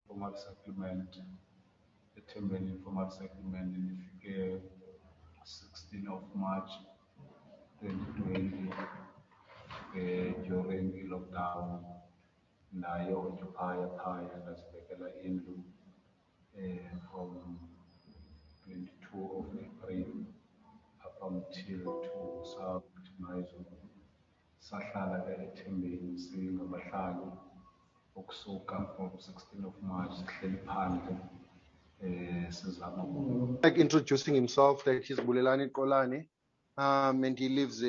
informal settlement, ethembeni informal settlement nifike 16 of March 2020 during i-lockdown nayo occupier phaya ndazibekela indlu from 22 of April up until to Sabuthimayo sahlala ke ethembeni singabahlali ukusuka from 16 of March sihleli phandle sizama like introducing himself, like he's Bulelani Qolani, and he lives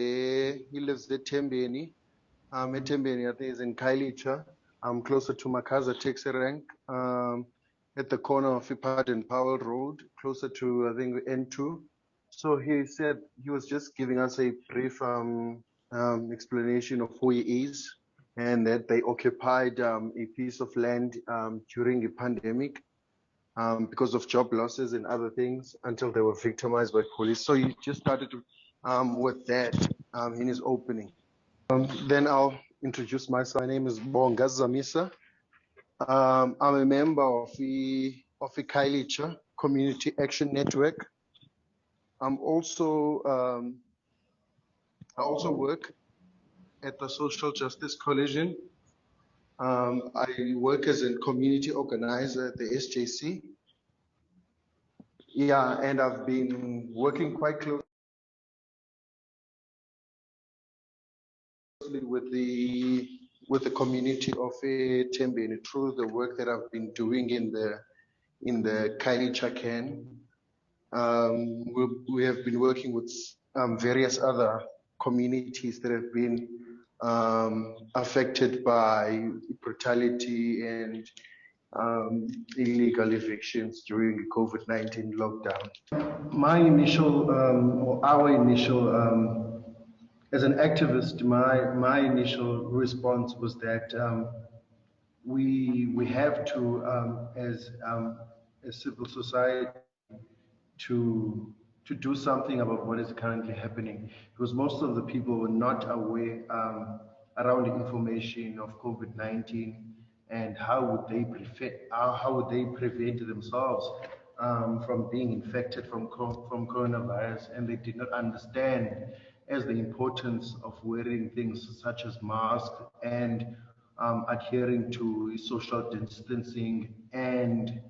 at Tembeni. Tembeni, I think is in Kailicha. Closer to Makaza taxi rank, at the corner of Ipad and Powell Road, closer to I think N2. So he said he was just giving us a brief explanation of who he is, and that they occupied a piece of land during the pandemic. Because of job losses and other things until they were victimized by police. So he just started with that in his opening. Then I'll introduce myself. My name is Bongo Zamisa. I'm a member of the Kailicha Community Action Network. I also work at the Social Justice Coalition. I work as a community organizer at the SJC. Yeah, and I've been working quite closely with the community of Tembeni through the work that I've been doing in the Kailicha Can. We have been working with various other communities that have been affected by brutality and illegal evictions during the COVID-19 lockdown. My initial, or our initial, as an activist, my initial response was that we have to, as civil society, to do something about what is currently happening, because most of the people were not aware around the information of COVID-19 and how would they prevent themselves from being infected from coronavirus, and they did not understand as the importance of wearing things such as masks and adhering to social distancing and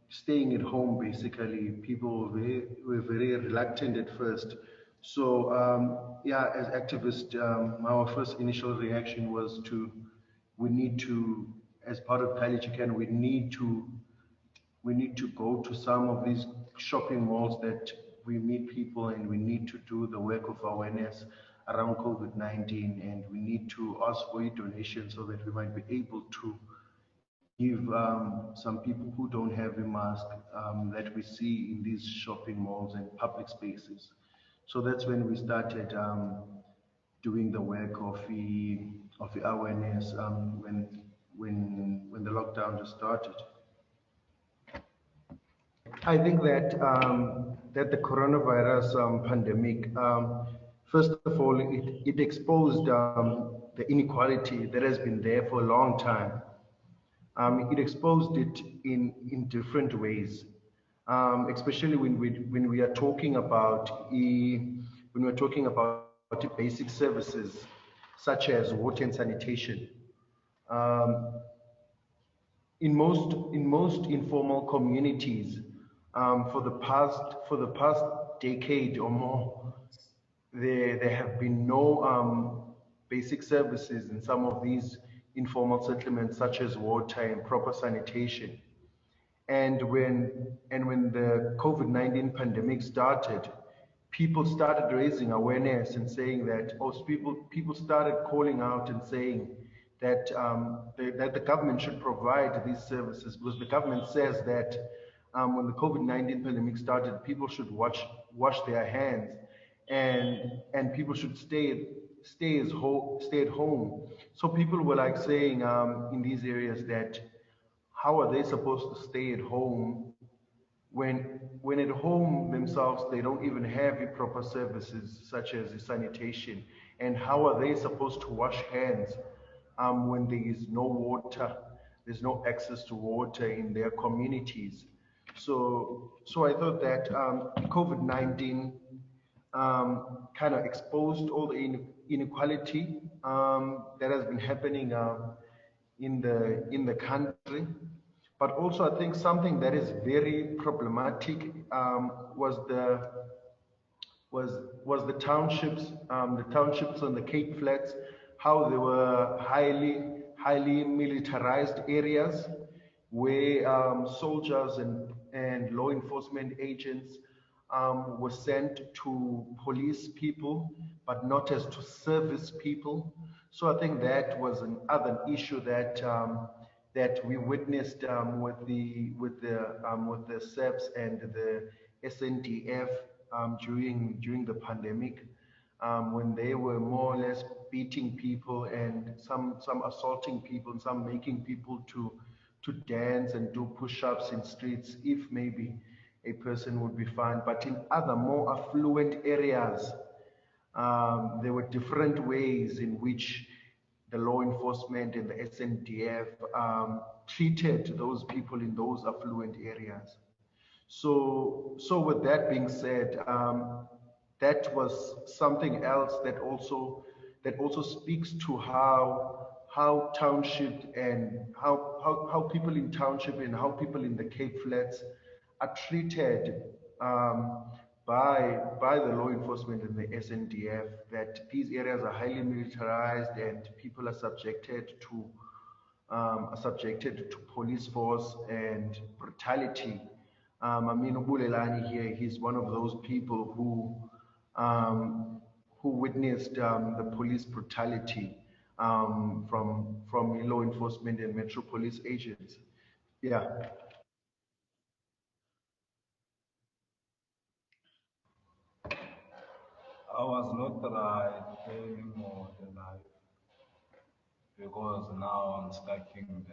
staying at home. Basically, people were very reluctant at first. So yeah, as activists, our first initial reaction was we need to, as part of Kailicha, we need to go to some of these shopping malls that we meet people, and we need to do the work of awareness around COVID-19, and we need to ask for a donation so that we might be able to give some people who don't have a mask that we see in these shopping malls and public spaces. So that's when we started doing the work of the awareness when the lockdown just started. I think that that the coronavirus pandemic, first of all, it exposed the inequality that has been there for a long time. It exposed it in different ways, especially when we are talking about the basic services such as water and sanitation. In most informal communities, for the past decade or more, there have been no basic services in some of these informal settlements, such as water and proper sanitation. And when the COVID-19 pandemic started, people started raising awareness and saying that, people started calling out and saying that that the government should provide these services, because the government says that when the COVID-19 pandemic started, people should wash their hands, and people should stay at home. So people were like saying in these areas that how are they supposed to stay at home when at home themselves they don't even have the proper services such as sanitation, and how are they supposed to wash hands when there is no water, there's no access to water in their communities. So I thought that COVID-19 kind of exposed all the inequality that has been happening in the country. But also, I think something that is very problematic was the townships on the Cape Flats, how they were highly militarized areas where soldiers and law enforcement agents were sent to police people, but not as to service people. So I think that was another issue that that we witnessed with the SEPs and the SNDF during the pandemic, when they were more or less beating people and some assaulting people and some making people to dance and do push-ups in streets if maybe a person would be fine. But in other more affluent areas, there were different ways in which the law enforcement and the SNDF treated those people in those affluent areas. So with that being said, that was something else that also speaks to how township and how people in township and how people in the Cape Flats are treated by the law enforcement and the SNDF, that these areas are highly militarized and people are subjected to police force and brutality. I mean, Bulelani here, he's one of those people who witnessed the police brutality from law enforcement and metro police agents. Yeah. I was not right anymore in life because now I'm stuck in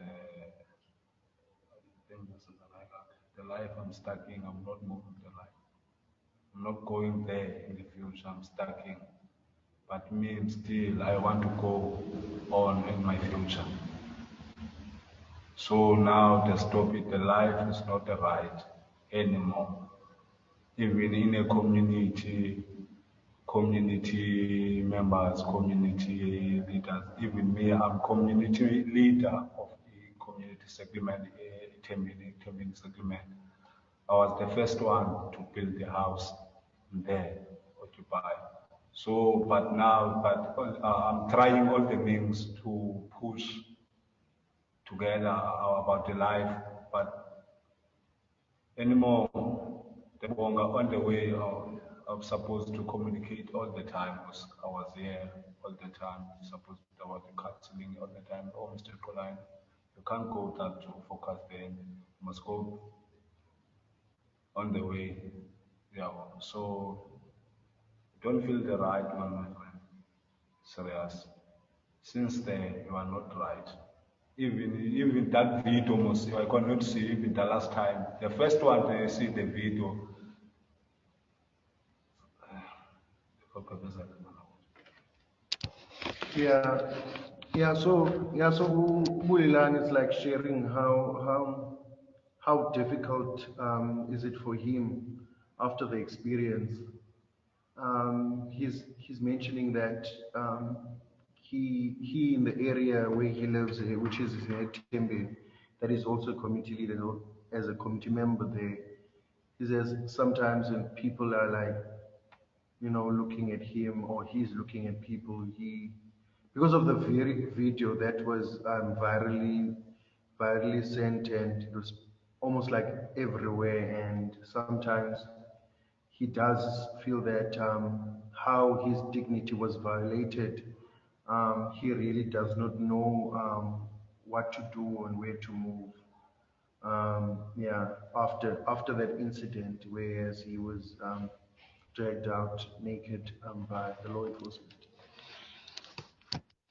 the life I'm stuck in. I'm not moving the life. I'm not going there in the future. I'm stuck in. But me, still, I want to go on in my future. So now the stop it. The life is not the right anymore. Even in a community members, community leaders. Even me, I'm community leader of the community settlement, Temini settlement. I was the first one to build the house there, occupy. So, I'm trying all the means to push together about the life, but anymore, the Bongo on the way, I'm supposed to communicate all the time because I was here all the time, supposed to about the counseling all the time. Oh, Mr. Qolani, you can't go that to focus there. You must go on the way. Yeah, so don't feel the right one, my friend. Serious. Since then, you are not right. Even that video, I cannot see even the last time. The first one they see the video. Yeah, So Bulelani is like sharing how difficult is it for him after the experience. He's mentioning that he in the area where he lives, which is Tembe, that is also a community leader as a community member there. He says sometimes when people are like, looking at him or he's looking at people, because of the very video that was virally sent, and it was almost like everywhere, and sometimes he does feel that how his dignity was violated. He really does not know what to do and where to move. After that incident, whereas he was dragged out naked by the law enforcement.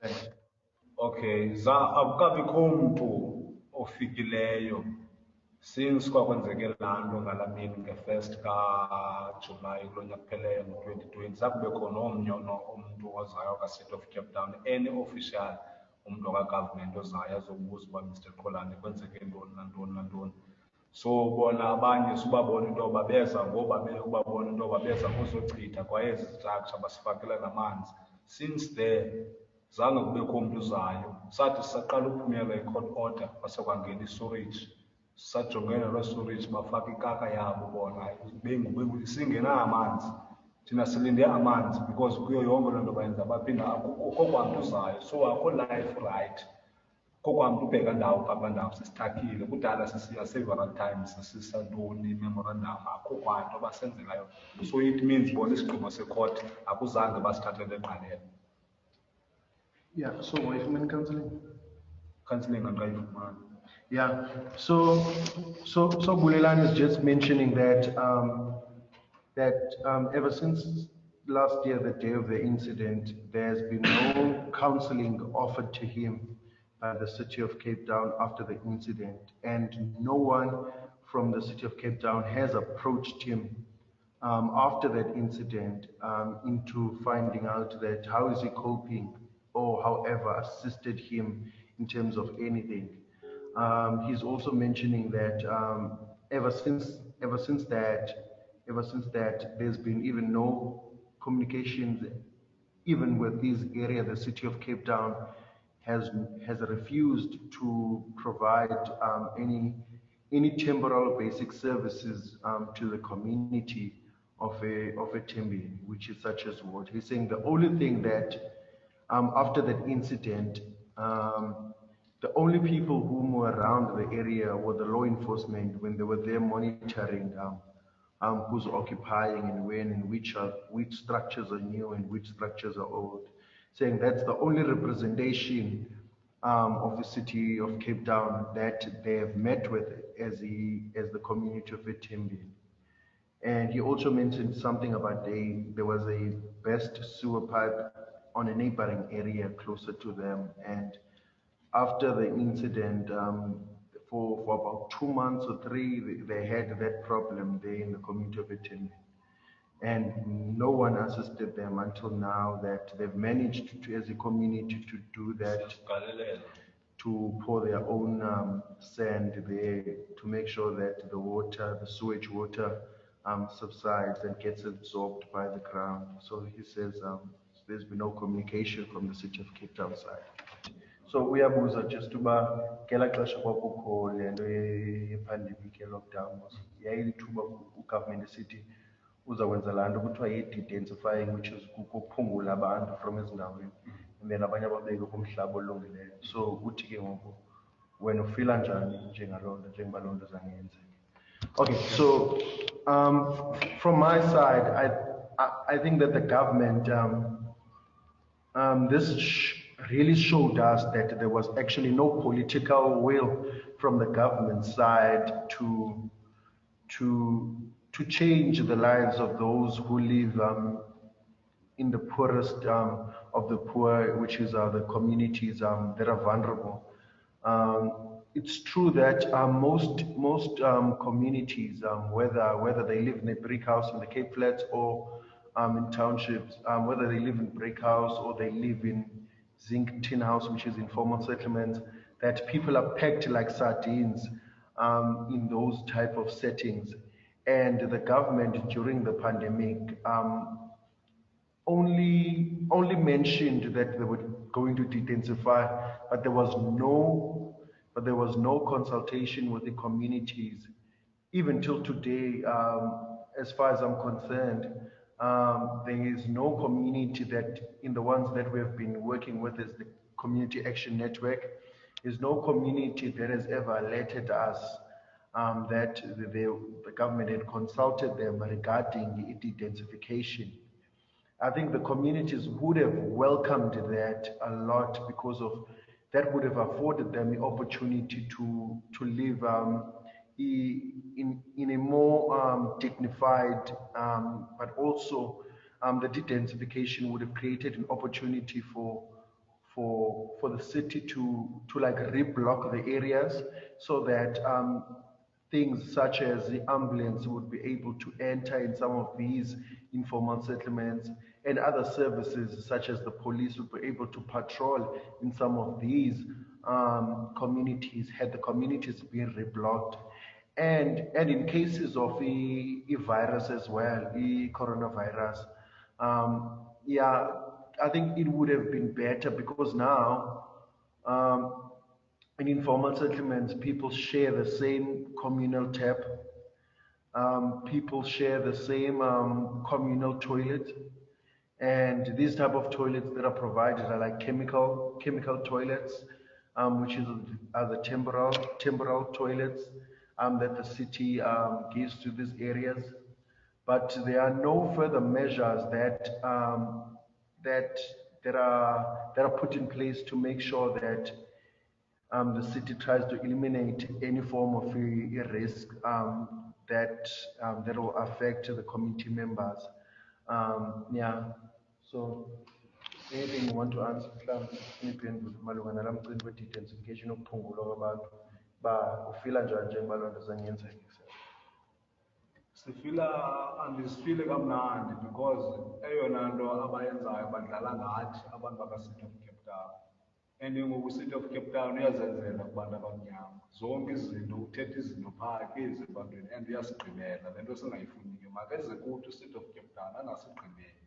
Thanks. Okay, akukabikho mntu ofikileyo since kwakwenzeke laa nto ngalaa mini nge-1st kaJulayi kulo nyaka kupheleyo ngo-2020. Zakube khona omnye umntu ozayo ka-State of Cape Town, any official umuntu waka-government ozayo azobuza uba Mr. Qolani kwenzeke ntoni nantoni nantoni. So bona abanye subabona into yoba beza ngoba ubabona into yoba beza kuzochitha kwayezi structure basifakela namanzi. Since there zange kubekho mntu uzayo, sathi sisaqala ukuphumela i-court order kwasekwangena i-storage, sajongene naloo storage bafaka ikaka yabo bona singena amanzi, thina silinde amanzi because kuyo yonke loo nto bayenza baphinda akukho kwanto uzayo. So akho life right, akho kwanto ubheka ndawo phaa ndawo sisithakile kudala sisiya several times sisisa ntoni memorandum, akho kwanto basenzelayo. So it means bona isigqibo secourt akuzange basithathele ngqalelo. Yeah, so wayifumene counseling? Counseling andikayifumani. Yeah, so Bulelani is just mentioning that ever since last year, the day of the incident, there's been no counseling offered to him by the city of Cape Town after the incident, and no one from the city of Cape Town has approached him after that incident into finding out that how is he coping, or however assisted him in terms of anything. He's also mentioning that ever since that, there's been even no communications, even with his area. The city of Cape Town has refused to provide any temporal basic services to the community of a Tembi, which is such as what he's saying. The only thing that after that incident, the only people who were around the area were the law enforcement when they were there monitoring who's occupying and when and which structures are new and which structures are old. Saying that's the only representation of the city of Cape Town that they have met with as the community of Etembi. And he also mentioned something about there was a burst sewer pipe on a neighboring area closer to them, and after the incident, for about 2 months or 3, they had that problem there in the community of Etembi. And no one assisted them until now that they've managed to, as a community, to do that, to pour their own sand there to make sure that the sewage water subsides and gets absorbed by the ground. So he says there's been no communication from the city of Cape Town side. So uyabuza just uba ngela xesha kwakukho le nto ye-pandemic ye-lockdown yayilithuba ugovernment esithi uzakwenza laa nto kuthiwa yi-dedensifying, which is kukuphungula abantu from ezindaweni and then abanye ababeke kumhlaba olungileyo. So uthi ke ngoku wena ufila njani njengaloo nto njengoba loo nto zange yenzeke? Okay, so from my side, I think that the government really showed us that there was actually no political will from the government side to change the lives of those who live in the poorest of the poor, which is the communities that are vulnerable. It's true that most communities, whether they live in a brick house in the Cape Flats or in townships, whether they live in brick house or they live in zinc tin house, which is informal settlements, that people are packed like sardines in those type of settings. And the government during the pandemic only mentioned that they were going to dedensify, but there was no consultation with the communities. Even till today, as far as I'm concerned, there is no community that, in the ones that we have been working with as the Community Action Network, there's no community that has ever alerted us that the government had consulted them regarding de-densification. I think the communities would have welcomed that a lot, because of that would have afforded them the opportunity to live in a more dignified, but also the de-densification would have created an opportunity for the city to like reblock the areas so that things such as the ambulance would be able to enter in some of these informal settlements, and other services such as the police would be able to patrol in some of these communities had the communities been reblocked. And in cases of the virus as well, the coronavirus, yeah, I think it would have been better because now um, in informal settlements, people share the same communal tap. People share the same communal toilet, and these type of toilets that are provided are like chemical toilets, which are the temporal toilets that the city gives to these areas. But there are no further measures that that are put in place to make sure that the city tries to eliminate any form of a risk that will affect the community members. Yeah. So anything you want to answer, mhlawumbe impendulo malunga nala mcimbi we-dedensification okuphungulwa kwabantu ufila njani njengoba loo nto zanyenzeka? Andisifile kamnandi because eyona nto abayenzayo badlala ngathi abantu baka-City of Cape Town. And ngoku City of Cape Town uyazenzela kubantu abamnyama. Zonke izinto, uthetha izinto phaa kezi ebantwini and uyasigqibela. Le nto singayifuniyo. Makeze kuthi uCity of Cape Town angasigqibeli.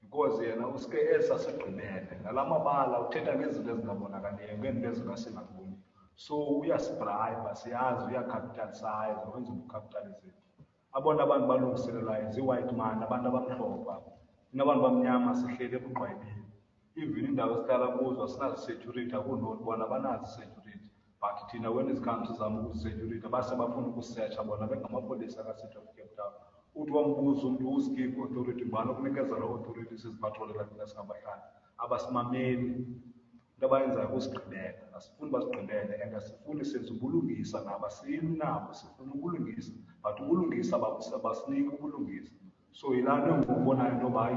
Because yena uske esasigqibele. Ngala mabala uthetha ngezinto ezingabonakaliyo, ngezinto ezingasingaboni. So uyasibribe, siyazi, uyacapitalize, wenza ubucapitalism. Abona abantu balungiselelayo zi-white man, abantu abamhlophe, nabantu bamnyama sihlele ebuqwayibeni. Even indawo esihlala kuzo asinazi-security, akunothi bona abanazi-security. But thina when it comes sizama ukuzi-security, base bafuna ukusetsha bona bengamapolisa ka-City of Cape Town. Uthi wambuza umntu uskip authority, ngubani okunikeza loo authority siziphatholela thina singabahlali. Abasimameli, into abayenzayo kusigqibela. Asifuni basigqibele and asifuni senze ubulungisa nabo, asiyimi nabo, sifuna ubulungisa. But ubulungisa basiniki ubulungisa. So yilaa nto ngokubonayo into yoba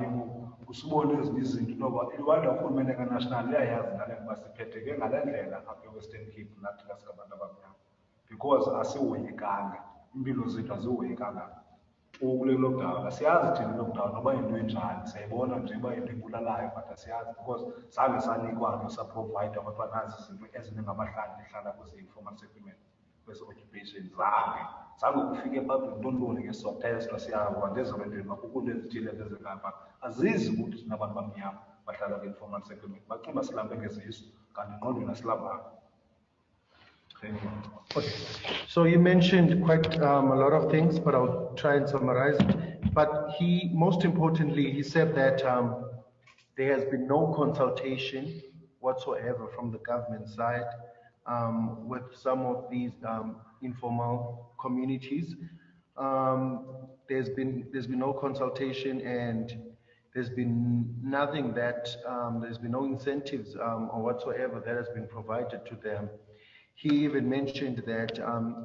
usibone ezinye izinto into yoba iwanda urhulumente ka-national uyayazi ngale nto basiphetheke ngale ndlela apha e-Western Cape nathi kasikabantu abamnyama. Because asihoyekanga, impilo zethu azihoyekanga. Kule lockdown asiyazi thina lockdown noba yinto enjani, siyayibona nje uba yinto ebulalayo but asiyazi because zange sanikwa nto saprovide kwathiwa nazi izinto ezinengabahlali behlala kwezi-informal settlement, kwezi-occupation. Zange kufike epublic ntontoni ke sotestwa siyawa ngezinto entweni makukunto ezithile ezenzekayo but azizi ukuthi thina abantu bamnyama bahlala kwi-informal settlement. Bacinga uba silambe ngezisu kanti engqondweni asilambanga. Thank you. Okay. So you mentioned quite a lot of things, but I'll try and summarize it. But most importantly, he said that there has been no consultation whatsoever from the government side with some of these informal communities. There's been no consultation, and there's been nothing that there's been no incentives or whatsoever that has been provided to them. He even mentioned that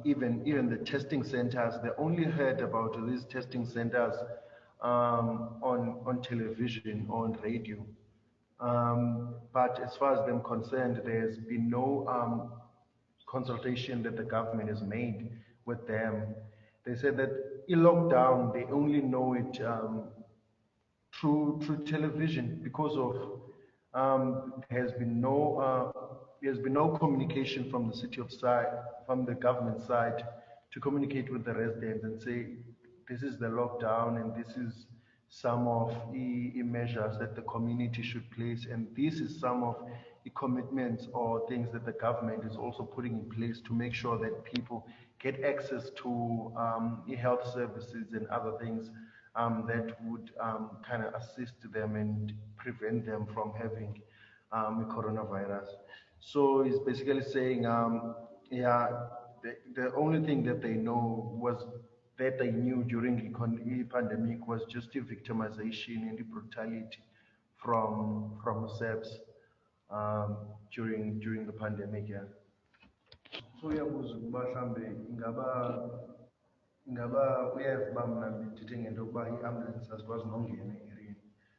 even the testing centers, they only heard about these testing centers on television, on radio. But as far as them concerned, there's been no consultation that the government has made with them. They said that in lockdown, they only know it through television because of there's been no communication from the government side to communicate with the residents and say this is the lockdown and this is some of the measures that the community should place, and this is some of the commitments or things that the government is also putting in place to make sure that people get access to health services and other things that would kind of assist them and prevent them from having the coronavirus. So he's basically saying, yeah, the only thing that they know that they knew during the pandemic was just the victimization and the brutality from SEBS during the pandemic. Yeah. So uyabuza ukuba mhlambe ingaba uyazi uba mna ndithethe ngento yokuba i-ambulance azikwazi nongena e-erini.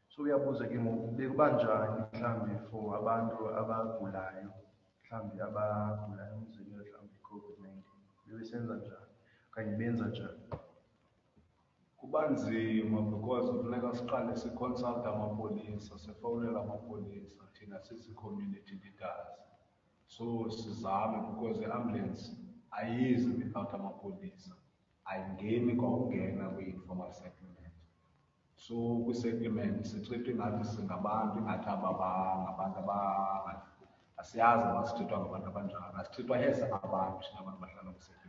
So uyabuza ke ngoku bekuba njani mhlambe for abantu abagulayo, mhlambe abagulayo umzekelo mhlambe i-COVID-19 bebesenza njani okanye benza njani? Kuba nzima because funeka siqale siconsulta amapolisa, sifowunela amapolisa thina sisi-community leaders. So sizame because i-ambulance ayizi without amapolisa, ayingeni kwa ungena kwi-informal settlement. So kwi-settlement sitrithwa ingathi singabantu ingathi ngabantu asiyazi masithethwa ngabantu abanjani, asithethwa as abantu thina abantu bahlala kwi-settlement.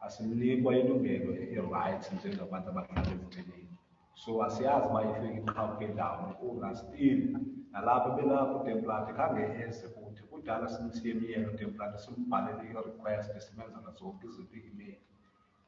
Asinikwa ilungelo i-rights njengabantu abahlala eziteleni. So asiyazi uba ifike iqhawuke ndawo ungastil nalapho belapho utemplate khange eze kuthi kudala simthiye emyeni utemplate simbhalele i-request simenzela zonke izinto i-email.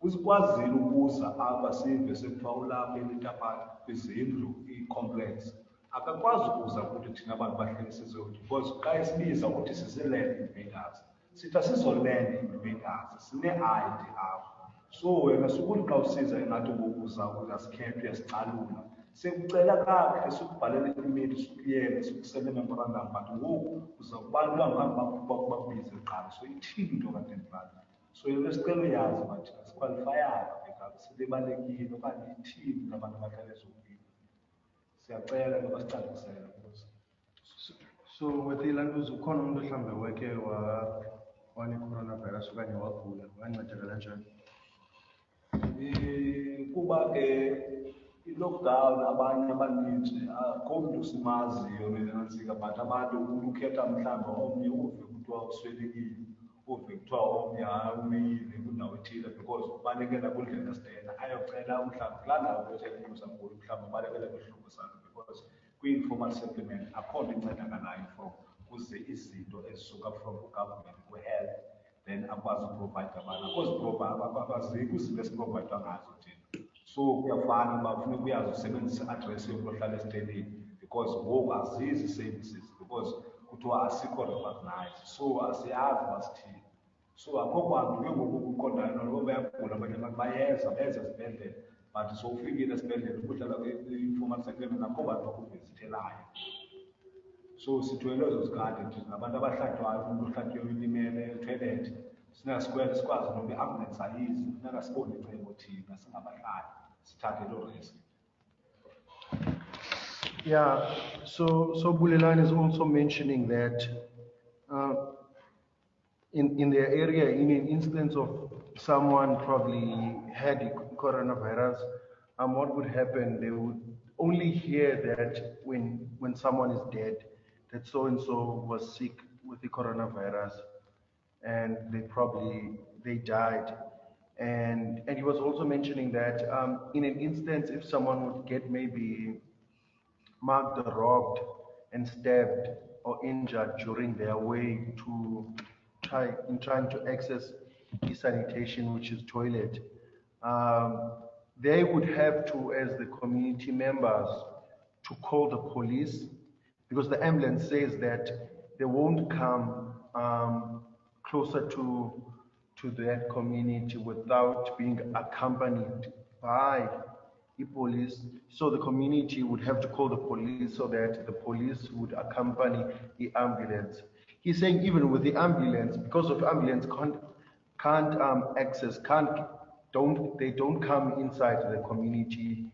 Usikwazile ukuza apha sive sekuthiwa ulapha elitapha kwizindlu i-complex akakwazi ukuza kuthi thina abantu bahleli sizodwa because xa esibiza ukuthi sisi-land invaders sithi asizo-land invaders sine-ID apho. So wena sukuthi xa usiza engathi uzasikhepha uyasicalula sekucela kakuhle sikubhalela i-email sikuyele sikusele memorandum but ngoku uza kubantu bakubize kuqala. So ithini into katemplate? So yile sicelo yazi uba thina sikwalifayanga because sibebalekile okanye ithini nabantu abahlala ezokuphi. Siyacela ke basicacisele ukuthi. So wethilantuza ukhona umuntu mhlambe weke wane-coronavirus okanye wagula wancedakala njani? Kuba ke i-lockdown abanye abaninzi akho mntu simaziyo nantsika but abantu ukhetha mhlawumbi omnye uve kuthiwa uswelekile, uve kuthiwa omnye umile kwindawo ethile because ubalekela kwindlela esitena ayocela mhlawumbi kulaa ndawo bethenxusa kuyo mhlawumbi ubalekele kwihlobo sakhe because kwi-informal settlement akho nto incedakalayo from kuze izinto ezisuka from ugovernment kwi-health then akwazi uprovide abantu abazikho izinto esiprovayidwa ngazo thina. So kuyafana uba funeka uyazi usebenzise i-address yomntu ohlala esiteleni because ngoku azizi services because kuthiwa asikho recognized. So asiyazi uba sithini. So akho kwanto ke ngoku kuqondayo noba bayagula abanye abantu bayeza beze esibhedlele but so ufikile esibhedlele ukuhlala kwi-informal settlement akho bantu bakuvizithelayo. So sithwele ezo zikade thina abantu abahlatywayo, umuntu ohlatywe ilimele ethoyilethi sinasikwele sikwazi noba i-ambulance ayizi funeka sibone icebo thina singabahlali sithathe loo risk. Yeah, so Bulelani is also mentioning that in their area, in an instance of someone probably had coronavirus, what would happen? They would only hear that when someone is dead, that so and so was sick with the coronavirus, and they died. And he was also mentioning that in an instance, if someone would get maybe mugged or robbed and stabbed or injured during their way trying to access sanitation, which is toilet, they would have to, as the community members, to call the police because the ambulance says that they won't come closer to that community without being accompanied by the police. So the community would have to call the police so that the police would accompany the ambulance. He's saying even with the ambulance, because of ambulance can't don't come inside the communities.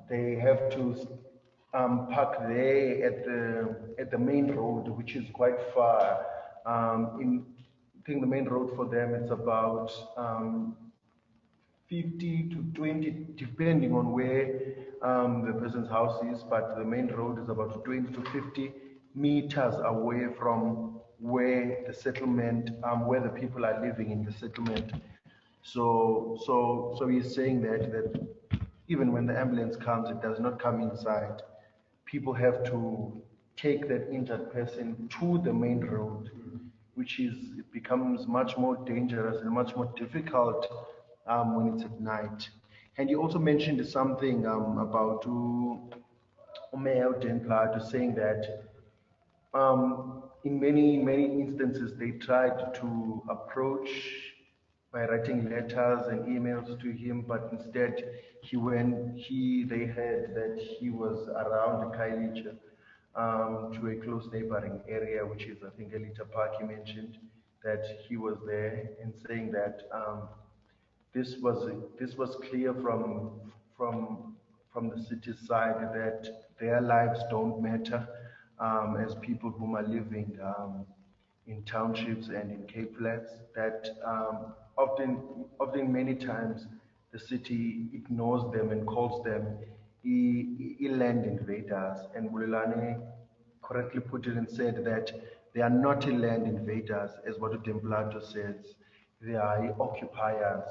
They have to park there at the main road, which is quite far. I think the main road for them it's about 50 to 20, depending on where the person's house is, but the main road is about 20 to 50 meters away from where the settlement, where the people are living in the settlement. So he's saying that even when the ambulance comes, it does not come inside. People have to take that injured person to the main road, it becomes much more dangerous and much more difficult when it's at night. And he also mentioned something about Mayor Denplaat saying that in many instances they tried to approach by writing letters and emails to him, but instead they heard that he was around Khayelitsha to a close neighboring area, which is I think Elita Park. He mentioned that he was there and saying that this was clear from the city's side that their lives don't matter as people whom are living in townships and in Cape Flats. That often many times the city ignores them and calls them land invaders. And Bulelani correctly put it and said that they are not land invaders, as what Templato says. They are occupiers.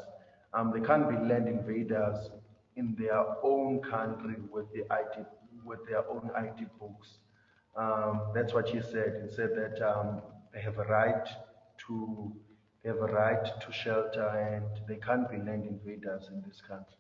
They can't be land invaders in their own country with with their own ID books. That's what he said. He said that they have a right to they have a right to shelter, and they can't be land invaders in this country.